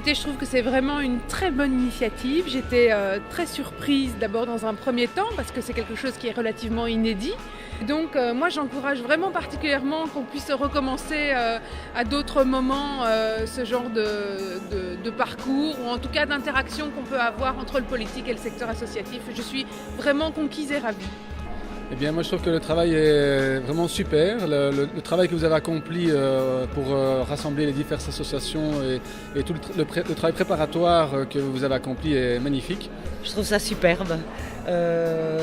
Écoutez, je trouve que c'est vraiment une très bonne initiative. J'étais très surprise d'abord dans un premier temps parce que c'est quelque chose qui est relativement inédit. Donc moi j'encourage vraiment particulièrement qu'on puisse recommencer à d'autres moments ce genre de parcours ou en tout cas d'interaction qu'on peut avoir entre le politique et le secteur associatif. Je suis vraiment conquise et ravie. Eh bien, moi je trouve que le travail est vraiment super. Le travail que vous avez accompli pour rassembler les diverses associations et tout le travail préparatoire que vous avez accompli est magnifique. Je trouve ça superbe.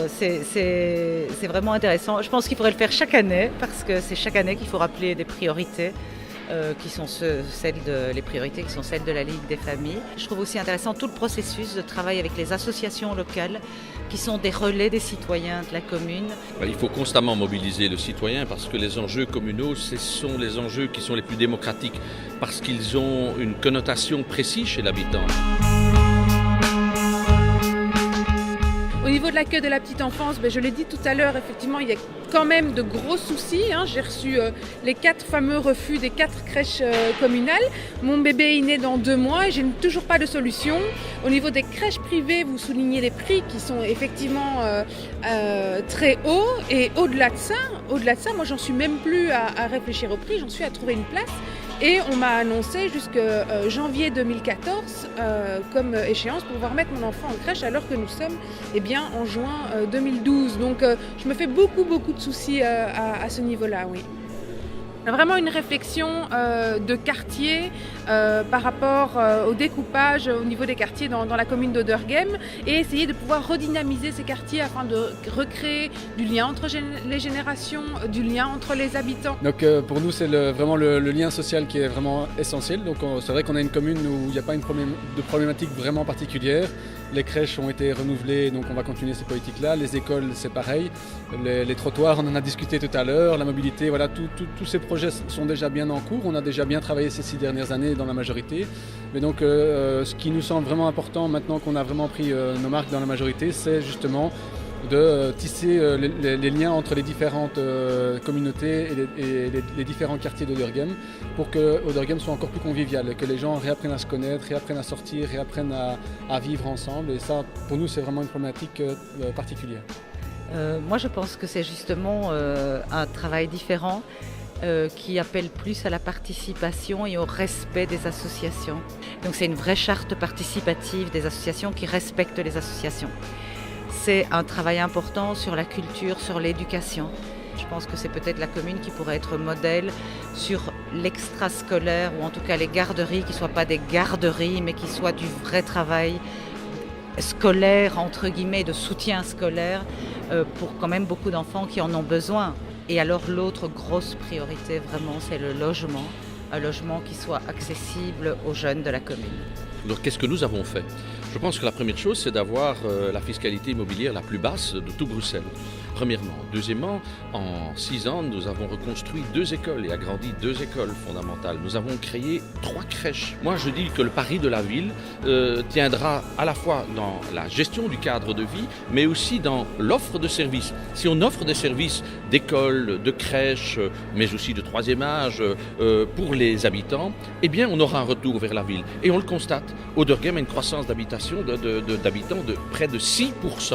C'est vraiment intéressant. Je pense qu'il faudrait le faire chaque année parce que c'est chaque année qu'il faut rappeler des priorités. Qui sont les priorités qui sont celles de la Ligue des familles. Je trouve aussi intéressant tout le processus de travail avec les associations locales qui sont des relais des citoyens de la commune. Il faut constamment mobiliser le citoyen parce que les enjeux communaux, ce sont les enjeux qui sont les plus démocratiques parce qu'ils ont une connotation précise chez l'habitant. Au niveau de l'accueil de la petite enfance, je l'ai dit tout à l'heure, effectivement, il y a quand même de gros soucis. J'ai reçu les 4 fameux refus des 4 crèches communales. Mon bébé est né dans 2 mois et je n'ai toujours pas de solution. Au niveau des crèches privées, vous soulignez les prix qui sont effectivement très hauts. Et au-delà de ça, moi j'en suis même plus à réfléchir au prix, j'en suis à trouver une place. Et on m'a annoncé jusqu'à janvier 2014 comme échéance pour pouvoir mettre mon enfant en crèche alors que nous sommes en juin 2012. Donc je me fais beaucoup de soucis à ce niveau-là, oui. Vraiment une réflexion de quartier par rapport au découpage au niveau des quartiers dans la commune d'Auderghem et essayer de pouvoir redynamiser ces quartiers afin de recréer du lien entre les générations, du lien entre les habitants. Donc pour nous c'est vraiment le lien social qui est vraiment essentiel. Donc c'est vrai qu'on a une commune où il n'y a pas de problématique vraiment particulière. Les crèches ont été renouvelées, donc on va continuer ces politiques-là. Les écoles, c'est pareil. Les trottoirs, on en a discuté tout à l'heure. La mobilité, voilà, tous ces projets sont déjà bien en cours. On a déjà bien travaillé ces 6 dernières années dans la majorité. Mais donc, ce qui nous semble vraiment important maintenant qu'on a vraiment pris nos marques dans la majorité, c'est justement de tisser les liens entre les différentes communautés et les différents quartiers d'Auderghem pour que Auderghem soit encore plus convivial et que les gens réapprennent à se connaître, réapprennent à sortir, réapprennent à vivre ensemble. Et ça, pour nous, c'est vraiment une problématique particulière. Moi, je pense que c'est justement un travail différent qui appelle plus à la participation et au respect des associations. Donc c'est une vraie charte participative des associations qui respecte les associations. C'est un travail important sur la culture, sur l'éducation. Je pense que c'est peut-être la commune qui pourrait être modèle sur l'extrascolaire ou en tout cas les garderies, qui ne soient pas des garderies mais qui soient du vrai travail scolaire, entre guillemets, de soutien scolaire pour quand même beaucoup d'enfants qui en ont besoin. Et alors l'autre grosse priorité vraiment c'est le logement, un logement qui soit accessible aux jeunes de la commune. Donc qu'est-ce que nous avons fait ? Je pense que la première chose, c'est d'avoir la fiscalité immobilière la plus basse de tout Bruxelles, premièrement. Deuxièmement, en 6 ans, nous avons reconstruit 2 écoles et agrandi 2 écoles fondamentales. Nous avons créé 3 crèches. Moi, je dis que le pari de la ville tiendra à la fois dans la gestion du cadre de vie, mais aussi dans l'offre de services. Si on offre des services d'écoles, de crèches, mais aussi de 3e âge pour les habitants, eh bien, on aura un retour vers la ville. Et on le constate. Auderghem a une croissance d'habitants de près de 6%,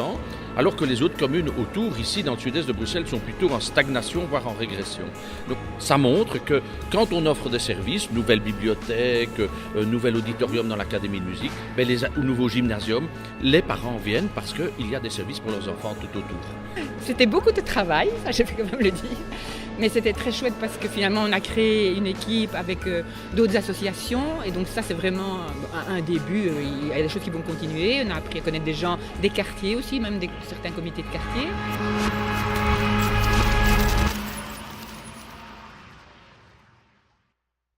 alors que les autres communes autour, ici dans le sud-est de Bruxelles, sont plutôt en stagnation, voire en régression. Donc ça montre que quand on offre des services, nouvelle bibliothèque, nouvel auditorium dans l'académie de musique, ou nouveau gymnasium, les parents viennent parce qu'il y a des services pour leurs enfants tout autour. C'était beaucoup de travail, ça je vais quand même le dire. Mais c'était très chouette parce que finalement on a créé une équipe avec d'autres associations et donc ça c'est vraiment un début, il y a des choses qui vont continuer, on a appris à connaître des gens des quartiers aussi, même certains comités de quartier.